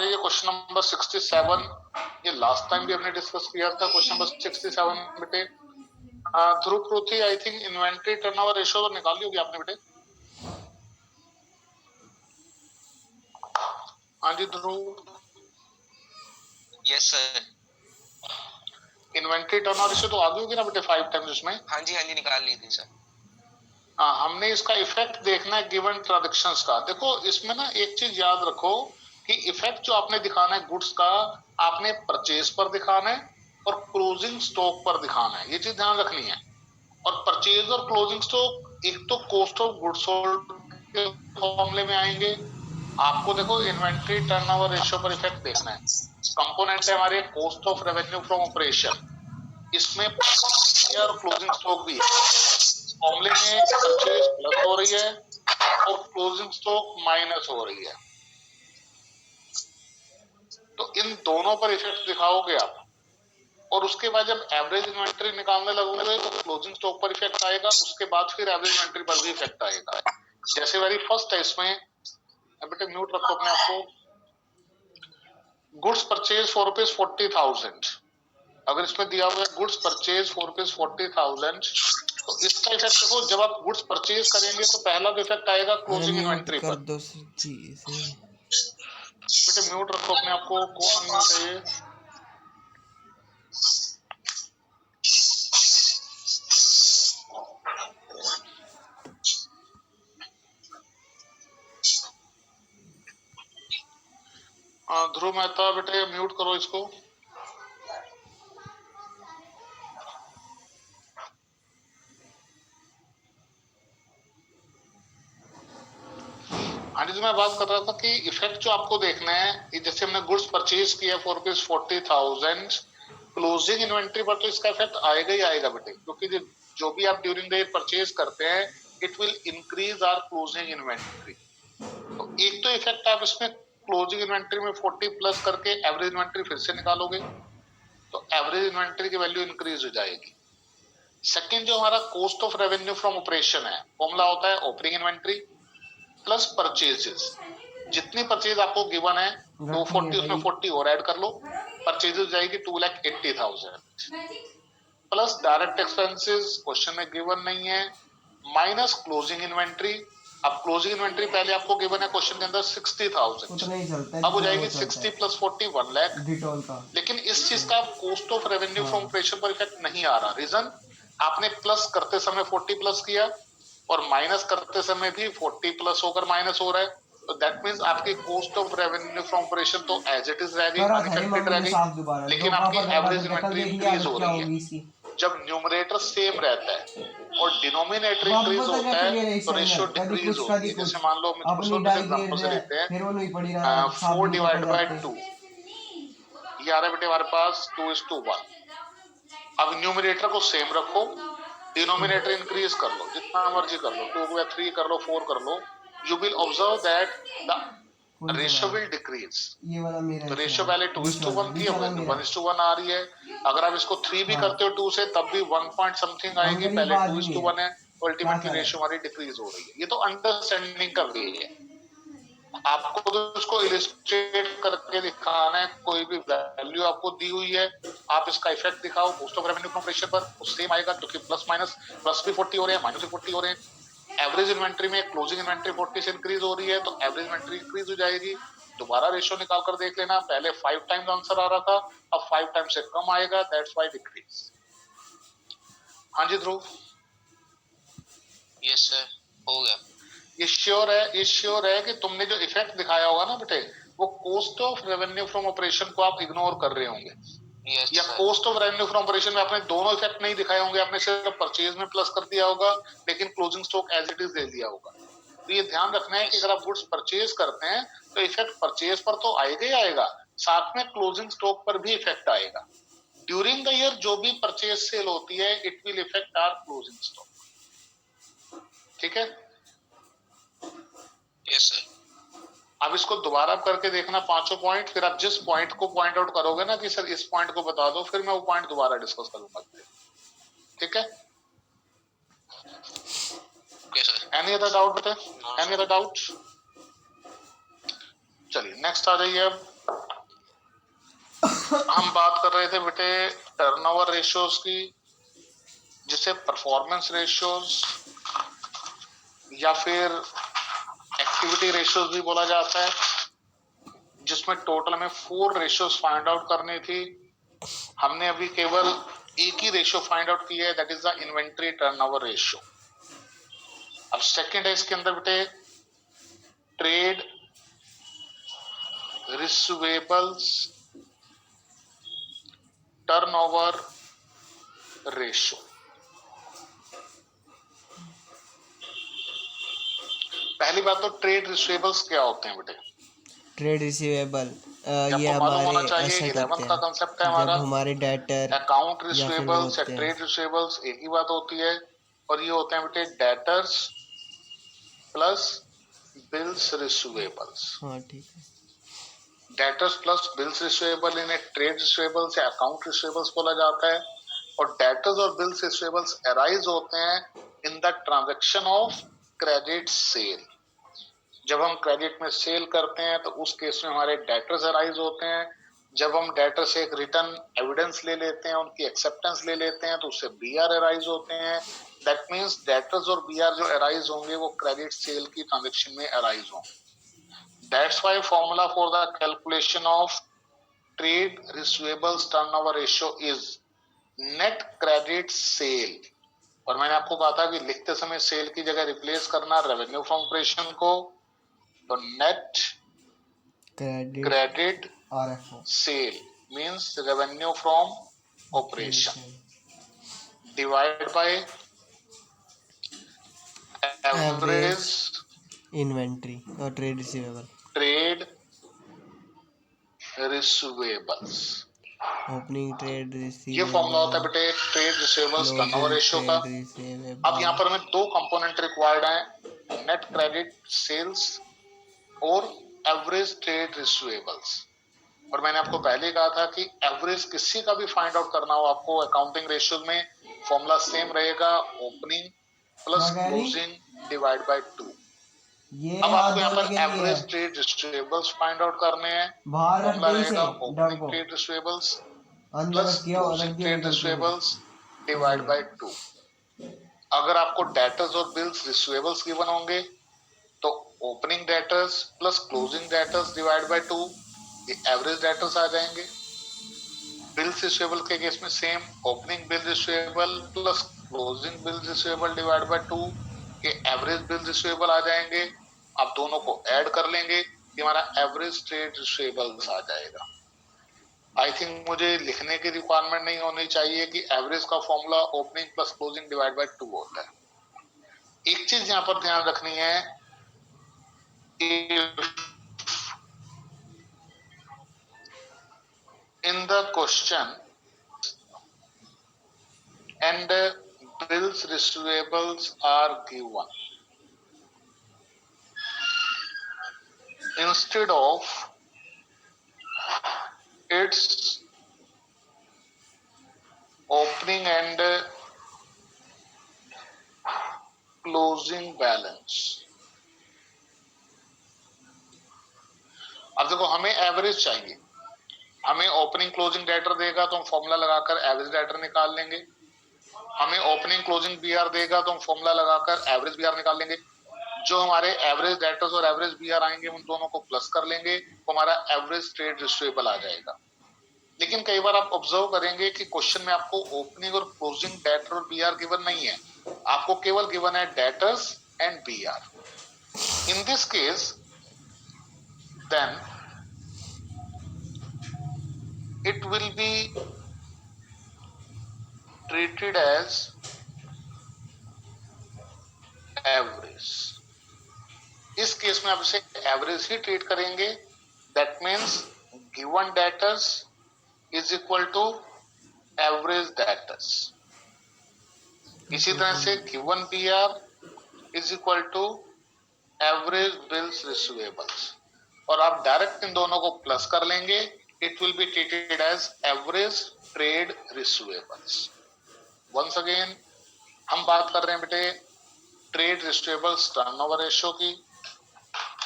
मान लीजिए question number 67, ये लास्ट टाइम भी हमने डिस्कस किया था। क्वेश्चन नंबर 67 बेटे, Dhruv Prithvi, I think inventory turnover ratio तो निकाली होगी आपने बेटे। हाँ जी Dhruv. Yes sir. Inventory turnover ratio तो आ गई होगी ना बेटे 5 टाइम्स इसमें। हाँ जी निकाल ली थी सर। हाँ, हमने इसका इफेक्ट देखना है गिवन ट्रांजैक्शंस का। देखो इसमें ना एक चीज याद रखो कि इफेक्ट जो आपने दिखाना है गुड्स का, आपने परचेज पर दिखाना है और क्लोजिंग स्टॉक पर दिखाना है, ये चीज ध्यान रखनी है। और परचेज और क्लोजिंग स्टॉक एक तो कॉस्ट ऑफ गुड्स सोल्ड के मामले में आएंगे। आपको देखो इन्वेंट्री टर्नओवर रेशियो पर इफेक्ट देखना है। कंपोनेंट है हमारे cost of revenue from operation, इसमें और क्लोजिंग स्टॉक भी है। मामले में परचेज प्लस हो रही है और क्लोजिंग स्टॉक माइनस हो रही है, तो इन दोनों पर इफेक्ट दिखाओगे आप। और उसके बाद जब एवरेज इन्वेंट्री निकालने लगोगे तो क्लोजिंग स्टॉक पर इफेक्ट आएगा, उसके बाद फिर एवरेज इन्वेंट्री पर भी इफेक्ट आएगा। जैसे वेरी फर्स्ट है इसमें, बेटे म्यूट रखो अपने आप को। गुड्स परचेज फॉर रुपीज 40,000, अगर इसमें दिया हुआ है गुड्स परचेज फॉर रुपीज 40,000, तो इसका इफेक्ट देखो, जब आप गुड्स परचेज करेंगे तो पहला तो इफेक्ट आएगा क्लोजिंग इन्वेंट्री पर। बेटे म्यूट रखो अपने आप को, कौन अनम्यूट है ये? ध्रुव मेहता, बेटे म्यूट करो इसको। हाँ जी, तो मैं बात कर रहा था कि इफेक्ट जो आपको देखना है, जैसे हमने गुड्स परचेज किया फॉर रुपीज 40,000, क्लोजिंग इन्वेंट्री पर तो इसका इफेक्ट आएगा ही आएगा बेटे, क्योंकि जो भी आप ड्यूरिंग द ईयर परचेज करते हैं it will increase our closing inventory. तो एक तो इफेक्ट आप इसमें क्लोजिंग इन्वेंट्री में 40 प्लस करके एवरेज इन्वेंट्री फिर से निकालोगे तो एवरेज इन्वेंट्री की वैल्यू इंक्रीज हो जाएगी। सेकंड, जो हमारा cost of revenue from operation है, फॉर्मूला होता है ओपनिंग इन्वेंट्री प्लस परचेजेस। जितनी परचेज आपको गिवन है 240, उसमें 40 और ऐड कर लो, परचेजेस जाएगी 2,80,000 प्लस डायरेक्ट एक्सपेंसेस क्वेश्चन में गिवन नहीं है, माइनस क्लोजिंग इन्वेंट्री। अब क्लोजिंग इन्वेंट्री पहले आपको गिवन है क्वेश्चन के अंदर 60,000, अब हो जाएगी 60 प्लस 40 1 लाख। लेकिन इस चीज का cost of revenue from operation पर इफेक्ट नहीं आ रहा। रीजन, आपने प्लस करते समय 40 प्लस किया और माइनस करते समय भी 40 प्लस होकर माइनस हो रहा है, तो दैट मींस आपकी cost of revenue from operation तो एज इट इज रह गई, अनअफेक्टेड रह गई, लेकिन आपकी एवरेज इन्वेंट्री इंक्रीज हो रही है। जब न्यूमरेटर सेम रहता है और डिनोमिनेटर इंक्रीज होता है तो रेशियो डिक्रीज होती है। जैसे मान लो हम इसको एग्जांपल से लेते हैं 4 डिवाइड बाय 2, ये आ रहा है बेटे हमारे पास 2:1। अब न्यूमरेटर को सेम रखो, डिनोमिनेटर इंक्रीज कर लो, जितना मर्जी कर लो, 2 या 3 कर लो, 4 कर लो, you will observe that the ratio will decrease. तो रेशियो पहले 2:1 थी, अब 1:1 आ रही है। अगर आप इसको 3 भी करते हो 2 से तब भी 1 पॉइंट समथिंग आएगी, पहले 2:1 है, अल्टीमेटली रेशियो हमारी डिक्रीज हो रही है। ये तो अंडरस्टैंडिंग कर रही है, आपको तो इसको इलिस्ट्रेट करके दिखाना है। कोई भी वैल्यू आपको दी हुई है, आप इसका इफेक्ट दिखाओ cost of revenue from operation पर, वो सेम आएगा, क्योंकि प्लस माइनस, प्लस भी 40 हो रहे हैं, माइनस भी 40 हो रहे हैं। एवरेज इन्वेंट्री में क्लोजिंग इन्वेंट्री 40 से इंक्रीज हो रही है तो एवरेज इन्वेंट्री इंक्रीज हो जाएगी। दोबारा रेशियो निकाल कर देख लेना, पहले 5 टाइम्स आंसर आ रहा था, अब 5 टाइम्स से कम आएगा, दैट्स व्हाई डिक्रीज। हाँ जी ध्रुव। यस सर, हो गया। ये श्योर है कि तुमने जो इफेक्ट दिखाया होगा ना बेटे, वो cost of revenue from operation को आप इग्नोर कर रहे होंगे। yes, या cost of revenue from operation में आपने दोनों इफेक्ट नहीं दिखाए होंगे, आपने सिर्फ परचेज में प्लस कर दिया होगा लेकिन closing stock as it is दे दिया होगा। तो ये ध्यान रखना है कि अगर आप गुड्स परचेज करते हैं तो इफेक्ट परचेज पर तो आएगा ही आएगा, साथ में क्लोजिंग स्टॉक पर भी इफेक्ट आएगा। ड्यूरिंग द ईयर जो भी परचेज सेल होती है it will effect our closing stock. ठीक है? Yes sir. अब इसको दोबारा करके देखना पांचों पॉइंट, फिर आप जिस पॉइंट को पॉइंट आउट करोगे ना कि सर इस पॉइंट को बता दो, फिर मैं वो पॉइंट दोबारा डिस्कस करूंगा। ठीक है? Okay sir. Any other doubt बेटे? Any other doubt? चलिए नेक्स्ट आ जाइए। अब हम बात कर रहे थे बेटे टर्नओवर रेशियोज की, जिसे परफॉर्मेंस रेशियोज या फिर एक्टिविटी रेशियोज भी बोला जाता है, जिसमें टोटल हमें 4 रेशियोज फाइंड आउट करनी थी। हमने अभी केवल एक ही रेशियो फाइंड आउट किया है, that is the inventory turnover ratio. अब सेकंड है इसके अंदर बेटे ट्रेड रिसीवेबल्स टर्नओवर रेशियो। पहली बात तो ट्रेड रिसीवेबल्स क्या होते हैं बेटे? ट्रेड रिसीवेबल ये ये आपको मालूम होना हमारे चाहिए। ऐसा 11th करते का हैं कंसेप्ट है जब हमारा। हमारे डेटर अकाउंट या फिर वो रिसीवेबल्स या होते हैं। ट्रेड रिसीवेबल्स एक ही बात होती है, और ये होते हैं बेटे डेटर्स प्लस बिल्स रिसीवेबल्स। हाँ ठीक है। डेटर्स प्लस बिल्स रिसीवेबल इन्हें ट्रेड रिसीवेबल्स या अकाउंट रिसीवेबल्स बोला जाता है। और डेटर्स और बिल्स रिसीवेबल्स अराइज होते हैं in the transaction of credit sale. जब हम क्रेडिट में सेल करते हैं तो उस केस में हमारे डेटर्स अराइज होते हैं। जब हम डेटर से एक रिटर्न एविडेंस ले लेते हैं, उनकी एक्सेप्टेंस ले लेते हैं, तो उससे बीआर अराइज होते हैं। दैट मींस डेटर्स और बीआर जो अराइज होंगे वो क्रेडिट सेल की ट्रांजैक्शन में अराइज होंगे। That's why formula for the calculation of trade receivables turnover ratio is net credit cell. और मैंने आपको कहा था कि लिखते समय सेल की जगह रिप्लेस करना रेवेन्यू फ्रॉम ऑपरेशन को, तो net credit RFO sale means revenue from operation divide by average inventory और trade receivable. Trade receivables. Opening trade ये फॉर्मूला होता है रिसीवेबल, बेटे ट्रेड रिसीवेबल्स टर्नओवर रेशियो का। Trade receivable. अब यहाँ पर हमें 2 कंपोनेंट रिक्वायर्ड हैं, नेट क्रेडिट सेल्स और एवरेज ट्रेड रिसीवेबल्स। और मैंने आपको पहले कहा था कि एवरेज किसी का भी फाइंड आउट करना हो आपको अकाउंटिंग रेशियो में, फॉर्मूला सेम रहेगा, opening plus closing divide by 2। अब आपको यहाँ पर average trade receivables find out करने हैं। फॉर्मूला रहेगा opening trade receivables plus closing trade receivables divide by 2। अगर आपको डेटर्स और बिल्स रिसीवेबल्स गिवन होंगे तो opening debtors plus closing debtors divide by 2, ये एवरेज डेटर्स आ जाएंगे। बिल्स रिसीवेबल के केस में same, opening bill receivable plus closing bill receivable divide by 2, ये एवरेज बिल रिसीवेबल आ जाएंगे। आप दोनों को ऐड कर लेंगे, ये हमारा एवरेज ट्रेड रिसीवेबल्स आ जाएगा। आई थिंक मुझे लिखने की रिक्वायरमेंट नहीं होनी चाहिए कि एवरेज का formula opening plus closing divide by 2 होता है। एक चीज यहां पर ध्यान रखनी है, in the question and bills receivables are given, instead of its opening and closing balance, अब देखो हमें एवरेज चाहिए। हमें ओपनिंग क्लोजिंग डेटर देगा तो हम फॉर्मूला लगाकर एवरेज डेटर निकाल लेंगे। हमें ओपनिंग क्लोजिंग बीआर देगा तो हम फॉर्मूला लगाकर एवरेज बीआर निकाल लेंगे। जो हमारे एवरेज डेटर्स और एवरेज बीआर आएंगे उन दोनों को प्लस कर लेंगे, तो हमारा एवरेज ट्रेड रिसीवेबल आ जाएगा। लेकिन कई बार आप ऑब्जर्व करेंगे कि क्वेश्चन में आपको ओपनिंग और क्लोजिंग डेटर और बीआर गिवन नहीं है, आपको केवल गिवन है debtors and BR. In this case then it will be treated as average। इस केस में आप इसे एवरेज ही ट्रीट करेंगे। That means given debtors is equal to average debtors. इसी तरह से given BR is equal to average bills receivables, और आप डायरेक्ट इन दोनों को प्लस कर लेंगे, it will be treated as average trade receivables. Once again हम बात कर रहे हैं बेटे ट्रेड रिसीवेबल्स टर्नओवर रेशियो की।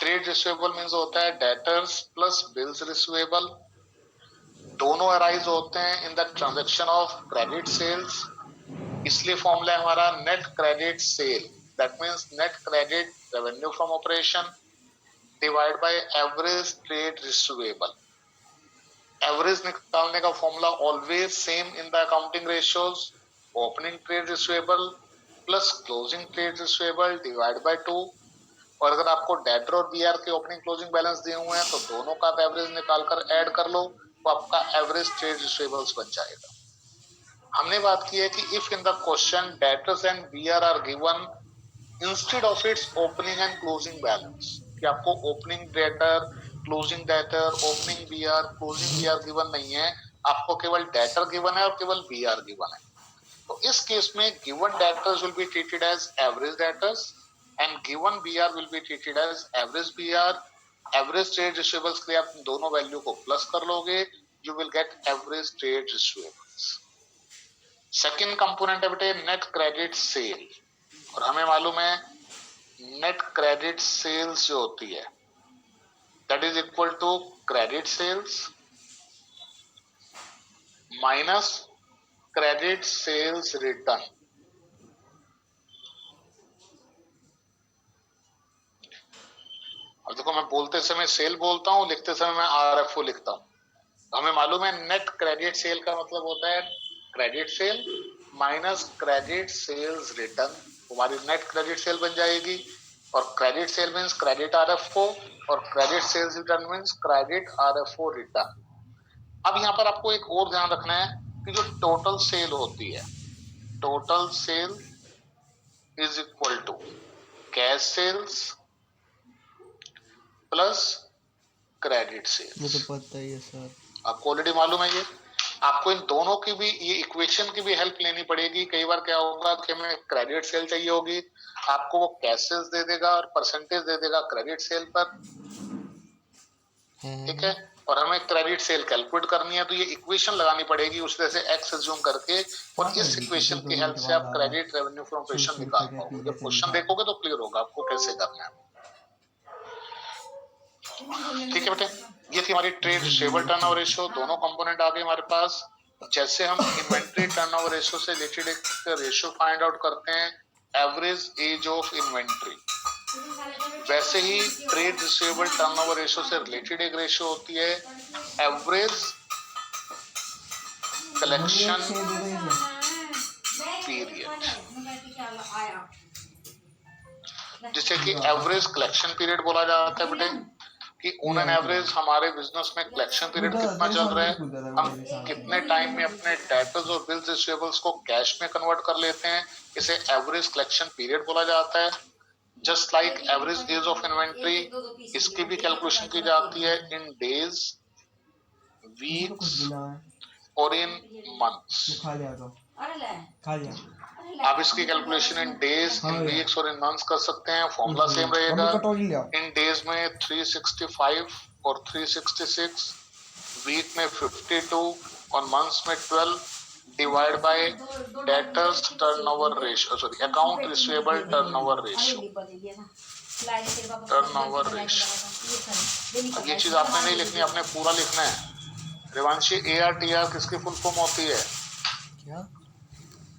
ट्रेड रिसीवेबल मीन्स होता है डेटर्स प्लस बिल्स रिसीवेबल, दोनों अराइज होते हैं in the transaction of credit sales, इसलिए फॉर्मूला है हमारा net credit sale, that means net credit revenue from operation divide by average trade receivable. Average निकालने का formula always same in the accounting ratios, opening trade receivable plus closing trade receivable divide by 2, और अगर आपको debtor और B R के opening closing balance दिए हुए हैं तो दोनों का आप एवरेज निकालकर ऐड कर लो तो आपका एवरेज ट्रेड रिसीवेबल्स बन जाएगा। हमने बात की है कि if in the question debtors and BR are given instead of its opening and closing balance, कि आपको opening debtor, closing debtor, opening BR, closing BR given नहीं है, आपको केवल डेटर गिवन है और केवल बीआर गिवन है, तो इस केस में given debtors will be treated as average debtors and given BR will be treated as average BR. Average trade receivables के लिए आप दोनों वैल्यू को प्लस कर लोगे, you will get average trade receivables. Second component है बेटे नेट क्रेडिट सेल, और हमें मालूम है नेट क्रेडिट सेल्स जो होती है that is equal to credit sales minus credit sales return. अब देखो मैं बोलते समय सेल बोलता हूं, लिखते समय मैं आरएफओ लिखता हूं। हमें मालूम है नेट क्रेडिट सेल का मतलब होता है credit sale minus credit sales return, हमारी नेट क्रेडिट सेल बन जाएगी, और credit sale means credit RFO और credit sales return means credit RFO return. अब यहां पर आपको एक और ध्यान रखना है कि जो टोटल सेल होती है, total sale is equal to cash sales plus credit sales. मुझे पता ही है सर। आपको ऑलरेडी मालूम है ये, आपको इन दोनों की भी, ये इक्वेशन की भी हेल्प लेनी पड़ेगी। कई बार क्या होगा कि हमें क्रेडिट सेल चाहिए होगी, आपको वो कैश सेल्स दे देगा और परसेंटेज दे देगा क्रेडिट सेल पर, ठीक है, और हमें क्रेडिट सेल कैलकुलेट करनी है तो ये इक्वेशन लगानी पड़ेगी उस तरह से एक्स एज्यूम करके, और इस इक्वेशन की हेल्प से आप क्रेडिट रेवेन्यू फ्रॉम ऑपरेशन निकाल पाओगे। जब क्वेश्चन देखोगे तो क्लियर होगा आपको कैसे करना है। ठीक है बेटे, ये थी हमारी ट्रेड रिसीवेबल टर्नओवर रेशियो, दोनों कंपोनेंट आ गए हमारे पास। जैसे हम इन्वेंट्री टर्नओवर रेशियो से रिलेटेड एक रेशियो फाइंड आउट करते हैं एवरेज एज ऑफ इन्वेंट्री, वैसे ही ट्रेड रिसीवेबल टर्नओवर रेशियो से रिलेटेड एक रेशियो होती है एवरेज कलेक्शन पीरियड, जिसे कि एवरेज कलेक्शन पीरियड बोला जाता है बेटे, कि ऑन एन एवरेज हमारे बिजनेस में कलेक्शन पीरियड कितना चल रहा है, हम कितने टाइम में अपने डेटर्स और बिल्स रिसीवेबल्स को कैश में कन्वर्ट कर लेते हैं, इसे एवरेज कलेक्शन पीरियड बोला जाता है। Just like average age of inventory, इसकी भी कैलकुलेशन की जाती है इन डेज, वीक्स और इन मंथ्स। आप इसकी calculation in days, in weeks और इन मंथ्स कर सकते हैं, फॉर्मूला सेम रहेगा। इन डेज में 365 और 366, वीक में 52 और मंथ्स में 12 divide bye debtors turnover ratio, sorry account receivable turnover ratio, turnover ratio. अब ये चीज आपने नहीं लिखनी, आपने पूरा लिखना है। रिवांशी ARTR किसकी फुल फॉर्म होती है? क्या?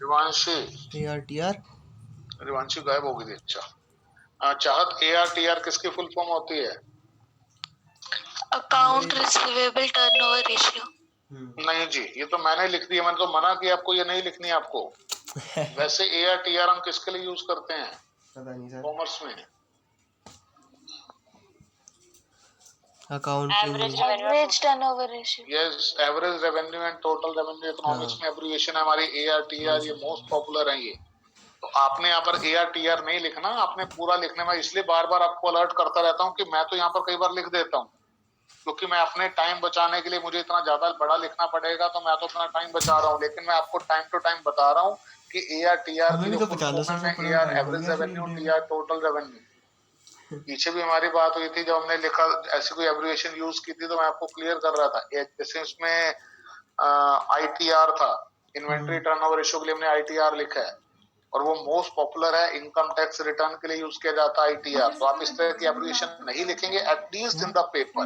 रिवांशी ARTR? रिवांशी गायब हो गई थी। अच्छा चाहत, ARTR किसकी फुल फॉर्म होती है? Account receivable turnover ratio. नहीं जी, ये तो मैंने लिख दी है, मैंने तो मना किया आपको ये नहीं लिखनी है आपको। वैसे ARTR हम किसके लिए यूज करते हैं? पता नहीं सर। कॉमर्स में average turnover ratio. Yes, average revenue and total revenue economics में एब्रिविएशन है हमारी ARTR, ये मोस्ट पॉपुलर है ये। तो आपने यहाँ पर ARTR नहीं लिखना, आपने पूरा लिखने में, इसलिए बार बार आपको अलर्ट करता रहता हूँ कि मैं तो यहाँ पर कई बार लिख देता हूँ, क्योंकि मैं अपने टाइम बचाने के लिए, मुझे इतना ज्यादा बड़ा लिखना पड़ेगा तो मैं तो अपना टाइम बचा रहा हूँ, लेकिन मैं आपको टाइम टू टाइम बता रहा हूँ कि ARTR AR average revenue, TR total revenue. पीछे भी हमारी बात हुई थी जब हमने लिखा ऐसी कोई एब्रिविएशन यूज की थी, तो मैं आपको क्लियर कर रहा था। जैसे इसमें ITR था, इन्वेंट्री टर्नओवर रेशियो के लिए हमने ITR लिखा है, और वो मोस्ट पॉपुलर है इनकम टैक्स रिटर्न के लिए यूज किया जाता है ITR। तो आप इस तरह की एप्लीकेशन नहीं लिखेंगे एटलीस्ट इन द पेपर।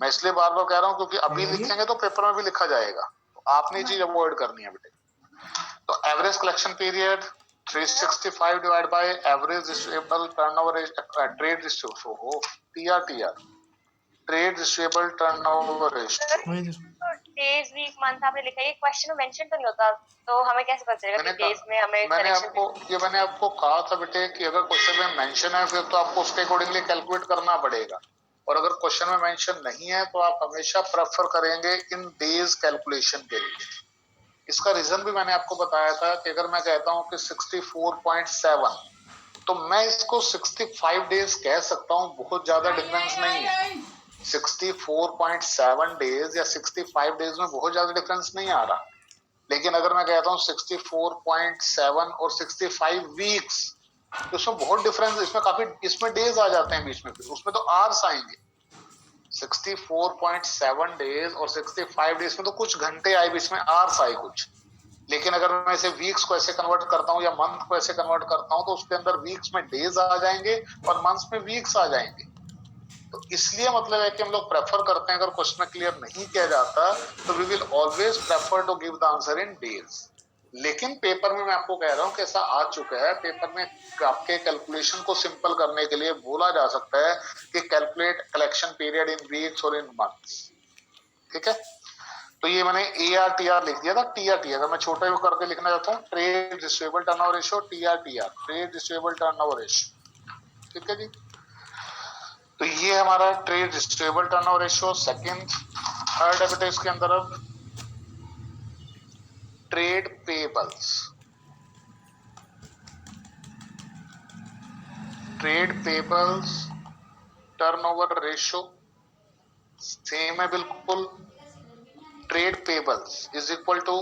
मैं इसलिए बार बार कह रहा हूँ क्योंकि अभी लिखेंगे तो पेपर में भी लिखा जाएगा, तो आपने चीज अवॉइड करनी है बेटे। तो average collection period 365 divide by average receivable turnover trade receivable TR trade receivable turnover ratio. Days week month आपने लिखा है, ये क्वेश्चन में मेंशन तो नहीं होता, तो हमें कैसे पता चलेगा कि डेज में हमें मैंने करेक्शन? मैंने आपको कहा था बेटे कि अगर क्वेश्चन में मेंशन है फिर तो आपको उसके अकॉर्डिंगली कैलकुलेट करना पड़ेगा, और अगर क्वेश्चन में मेंशन नहीं है तो आप हमेशा प्रेफर करेंगे इन डेज कैलकुलेशन के लिए। इसका रीजन भी मैंने आपको बताया था कि अगर मैं कहता हूं कि 64.7 तो मैं इसको 65 डेज कह सकता हूं, बहुत ज्यादा डिफरेंस नहीं है। 64.7 डेज या 65 डेज में बहुत ज्यादा डिफरेंस नहीं आ रहा। लेकिन अगर मैं कहता हूं 64.7 और 65 वीक्स तो उसमें बहुत डिफरेंस, इसमें डेज आ जाते हैं बीच में, फिर उसमें तो आवर्स आएंगे। 64.7 डेज और 65 डेज में तो कुछ घंटे आए, बीच में आवर्स आए कुछ। लेकिन अगर मैं इसे वीक्स को ऐसे कन्वर्ट करता हूं या मंथ को ऐसे कन्वर्ट करता हूं तो उसके अंदर वीक्स में डेज आ जाएंगे और मंथ्स में वीक्स आ जाएंगे। तो इसलिए मतलब है कि हम लोग प्रेफर करते हैं, अगर क्वेश्चन में क्लियर नहीं किया जाता तो we will always prefer to give the answer in days. लेकिन पेपर में मैं आपको कह रहा हूं कि ऐसा आ चुका है, पेपर में आपके कैलकुलेशन को सिंपल करने के लिए बोला जा सकता है कि calculate collection period in weeks और इन मंथ्स। ठीक है, तो ये मैंने ARTR लिख दिया था। TRT अगर मैं छोटे करके लिखना चाहता हूँ, trade receivable turnover ratio, TRTR trade receivable turnover ratio. ठीक है जी, तो ये हमारा trade receivable turnover ratio. Second third है बेटा इसके अंदर अब trade payables. Trade payables turnover ratio same है बिल्कुल। Trade payables is equal to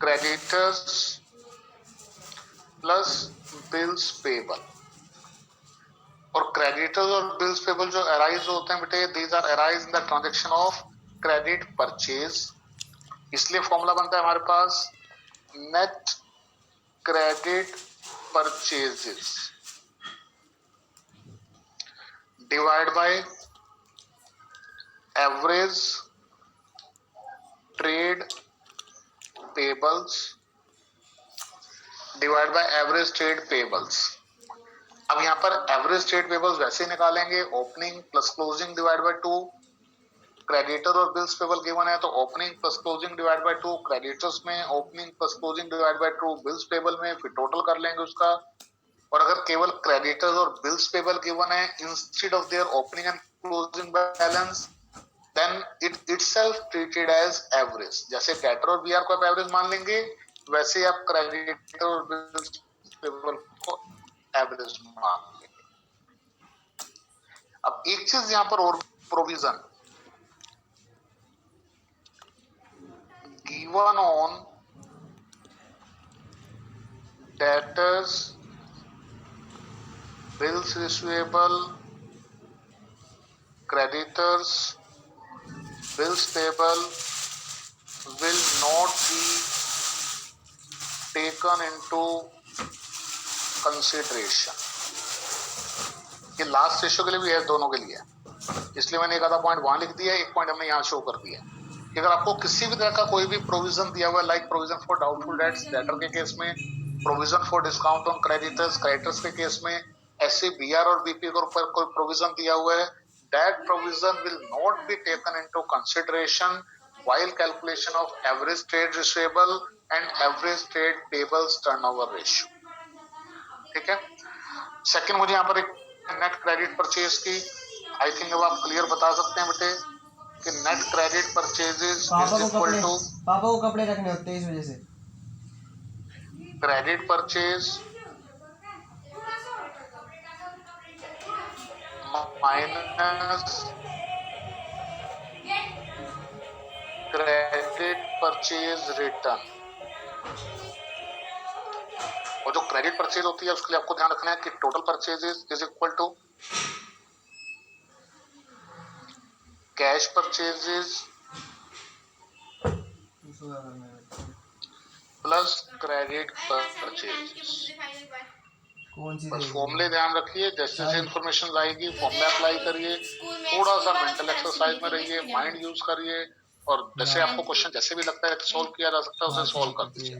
creditors plus bills payable. और क्रेडिटर्स और बिल्स पेबल जो अराइज होते हैं बेटे, these are arise in the transaction of credit purchase. इसलिए फॉर्मूला बनता है हमारे पास net credit purchases divide by average trade payables divide by average trade payables. अब यहां पर एवरेज ट्रेड पेबल्स वैसे ही निकालेंगे, opening plus closing divide by 2। Creditor और बिल्स पेबल गिवन है तो opening plus closing divide by 2 creditors में, opening plus closing divide by 2 bills payable में, फिर टोटल कर लेंगे उसका। और अगर केवल क्रेडिटर्स और बिल्स पेबल गिवन है instead of their opening and closing balance, then it itself treated as average. जैसे डेटर और बीआर को आप एवरेज मान लेंगे, वैसे आप क्रेडिटर और बिल्स पेबल को एवरेज मान लेंगे। अब एक चीज यहां पर और provision given on debtors, bills receivable, creditors, bills payable will not be taken into consideration। ये लास्ट रेशियो के लिए भी है, दोनों के लिए, इसलिए मैंने एक आधा पॉइंट वहां लिख दिया, एक पॉइंट हमने यहाँ शो कर दिया। अगर आपको किसी भी तरह का कोई भी प्रोविजन दिया हुआ है, like provision for doubtful debts debtor के केस में, provision for discount on creditors creditors के केस में, ऐसे बीआर और बीपी के ऊपर कोई प्रोविजन दिया हुआ है, that provision will not be taken into consideration while calculation of average trade receivable and average trade payables turnover ratio. ठीक है, सेकंड मुझे यहाँ पर एक नेट क्रेडिट परचेज की आई थिंक अब आप क्लियर बता सकते हैं बेटे कि net credit purchases is equal to, पापा को कपड़े रखने होते हैं इस वजह से, credit purchase minus credit purchase return. और जो क्रेडिट परचेज होती है उसके लिए आपको ध्यान रखना है कि total purchases is equal to cash purchases plus credit purchase. कौन सी बस रहेगी? फॉर्मूले ध्यान रखिए, जैसे जैसे इन्फॉर्मेशन आएगी फॉर्मूला अप्लाई करिए, थोड़ा सा मेंटल एक्सरसाइज में रहिए, माइंड यूज करिए, और जैसे आपको क्वेश्चन जैसे भी लगता है सॉल्व किया जा सकता है उसे सॉल्व कर दीजिए।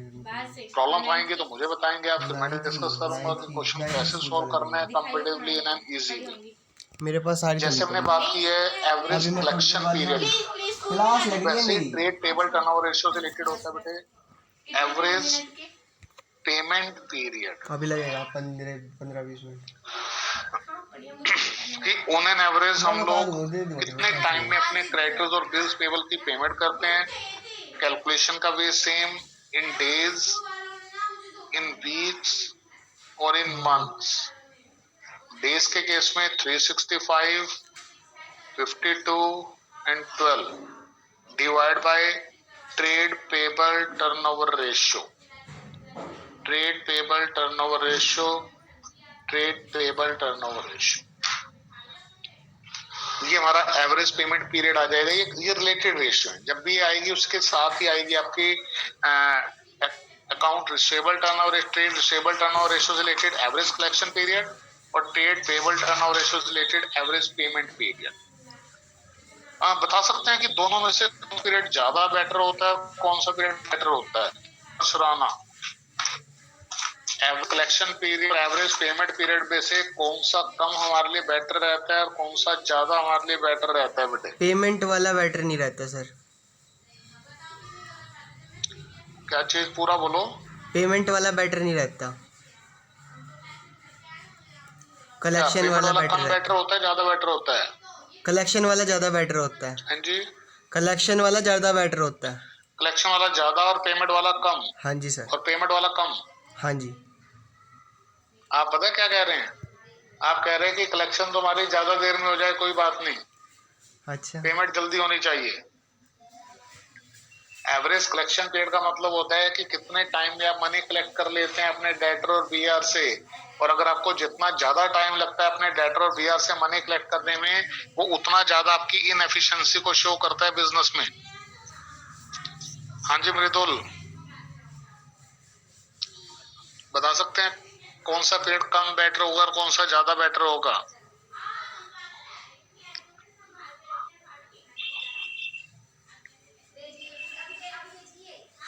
प्रॉब्लम आएंगे तो मुझे बताएंगे आप, फिर मैं डिस्कस करूंगा कि क्वेश्चन कैसे सॉल्व करना है comfortably in an easy way. मेरे पास सारी जैसे हमने बात की है एवरेज अभी मैं कलेक्शन पीरियड, क्लास लगी है वैसे मेरी। ट्रेड पेबल टर्नओवर रेशियो से रिलेटेड होता है बेटे एवरेज पेमेंट पीरियड, अभी लगेगा 15-20 मिनट। कि ऑन एन एवरेज हम लोग कितने टाइम में अपने क्रेडिटर्स और बिल्स पेबल की पेमेंट करते हैं। कैलकुलेशन का way same, in days, in weeks और इन मंथ्स। डेज के केस में 365, 52 and 12 divide by trade payable turnover ratio, trade payable turnover ratio, trade payable turnover ratio. ये हमारा एवरेज पेमेंट पीरियड आ जाएगा। ये रिलेटेड रेशियो है, जब भी आएगी उसके साथ ही आएगी आपकी account receivable turnover, trade receivable turnover ratio से रिलेटेड एवरेज कलेक्शन पीरियड और ट्रेड पेबल टर्नओवर रेशियो से रिलेटेड एवरेज पेमेंट पीरियड। बता सकते हैं कि दोनों में से कौन पीरियड ज्यादा बेटर होता है, कौन सा पीरियड बेटर होता है? Surana, collection period, average payment period में से कौन सा कम हमारे लिए बेटर रहता है और कौन सा ज्यादा हमारे लिए बेटर रहता है बेटे? पेमेंट वाला बेटर नहीं रहता सर। क्या चीज पूरा बोलो? पेमेंट वाला बेटर नहीं रहता, कलेक्शन वाला कम बेटर बेटर होता है, ज्यादा बेटर होता है? कलेक्शन वाला ज्यादा बेटर होता है। हाँ जी, कलेक्शन वाला ज्यादा बेटर होता है। कलेक्शन वाला ज्यादा और पेमेंट वाला कम? हाँ जी सर। और पेमेंट वाला कम? हाँ जी। आप पता क्या कह रहे हैं? आप कह रहे हैं कि कलेक्शन तो हमारी ज्यादा देर में हो जाए कोई बात नहीं, अच्छा। पेमेंट जल्दी होनी चाहिए। एवरेज कलेक्शन पीरियड का मतलब होता है कि कितने टाइम में आप मनी कलेक्ट कर लेते हैं अपने डेटर और बीआर से, और अगर आपको जितना ज्यादा टाइम लगता है अपने डेटर और बीआर से मनी कलेक्ट करने में, वो उतना ज्यादा आपकी इनएफिशिएंसी को शो करता है बिजनेस में। हाँ जी मृदुल, बता सकते हैं कौन सा पीरियड कम बेटर होगा और कौन सा ज्यादा बेटर होगा?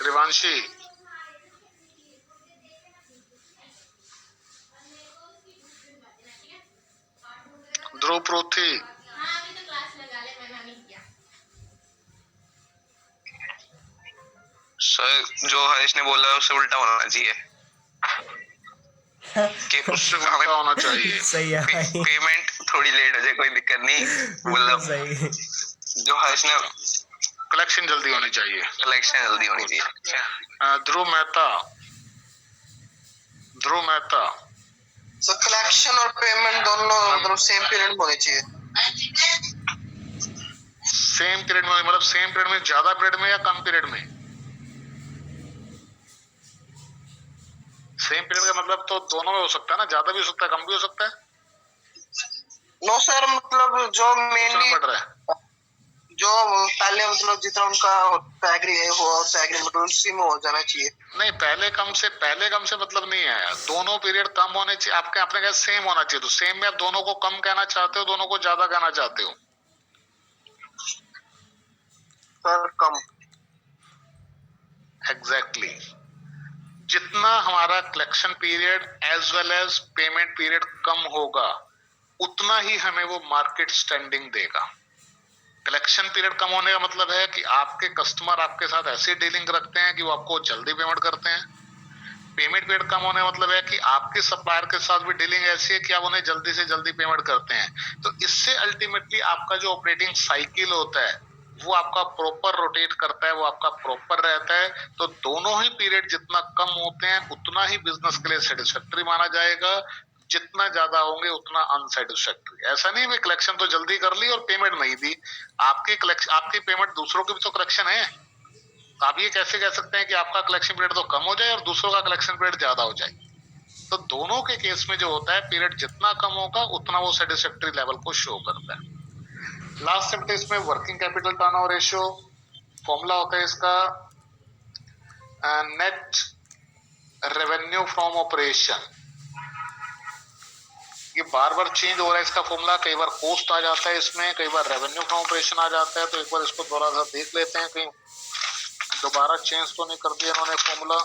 रिवांशी, ध्रुव प्रोथी, सर जो हरीश ने बोला उससे उल्टा होना चाहिए कि उससे हमें होना चाहिए। सही है भाई। पेमेंट थोड़ी लेट हो जाए कोई दिक्कत नहीं, मतलब सही। जो हरीश ने कलेक्शन जल्दी होनी चाहिए, कलेक्शन जल्दी होनी चाहिए। ध्रुव मेहता, ध्रुव मेहता, सर कलेक्शन और पेमेंट दोनों मतलब सेम पीरियड में होने चाहिए। सेम पीरियड में मतलब सेम पीरियड में, ज्यादा पीरियड में या कम पीरियड में? सेम पीरियड का मतलब तो दोनों में हो सकता है ना, ज्यादा भी हो सकता है कम भी हो सकता है। नो सर, मतलब जो मेनली पड़ रहा है जो पहले मतलब जितना उनका सैलरी है वो सैलरी मतलब उसी में हो जाना चाहिए। नहीं, पहले कम से मतलब नहीं है, दोनों पीरियड कम होने चाहिए। आपके आपने कहा सेम होना चाहिए, तो सेम में आप दोनों को कम कहना चाहते हो, दोनों को ज्यादा कहना चाहते हो? सर कम। एग्जैक्टली जितना हमारा collection period as well as payment period कम होगा, उतना ही हमें वो मार्केट स्टैंडिंग देगा। कलेक्शन पीरियड कम होने का मतलब है कि आपके कस्टमर आपके साथ ऐसी डीलिंग रखते हैं कि वो आपको जल्दी पेमेंट करते हैं। पेमेंट पीरियड कम होने का मतलब है कि आपके सप्लायर के साथ भी डीलिंग ऐसी है कि आप उन्हें जल्दी से जल्दी पेमेंट करते हैं। तो इससे अल्टीमेटली आपका जो ऑपरेटिंग साइकिल होता है वो आपका प्रॉपर रोटेट करता है, वो आपका प्रॉपर रहता है। तो दोनों ही पीरियड जितना कम होते हैं उतना ही बिजनेस के लिए सेटिस्फैक्टरी माना जाएगा, जितना ज्यादा होंगे उतना अनसेटिस्फैक्टरी। ऐसा नहीं भी कलेक्शन तो जल्दी कर ली और पेमेंट नहीं दी, आपकी पेमेंट दूसरों की भी तो कलेक्शन है। तो आप ये कैसे कह सकते हैं कि आपका कलेक्शन पीरियड तो कम हो जाए और दूसरों का कलेक्शन पीरियड ज्यादा हो जाए? तो दोनों के केस में जो होता है पीरियड जितना कम होगा उतना वो सेटिस्फैक्टरी लेवल को शो करता है। लास्ट चैप्टर इसमें working capital turnover ratio, formula होता है इसका नेट रेवेन्यू फ्रॉम ऑपरेशन, ये बार बार चेंज हो रहा है इसका फॉर्मूला, कई बार कॉस्ट आ जाता है इसमें, कई बार रेवेन्यू फ्रॉम ऑपरेशन आ जाता है, तो एक बार इसको थोड़ा सा देख लेते हैं कहीं दोबारा चेंज तो नहीं कर दिया इन्होंने फॉर्मूला।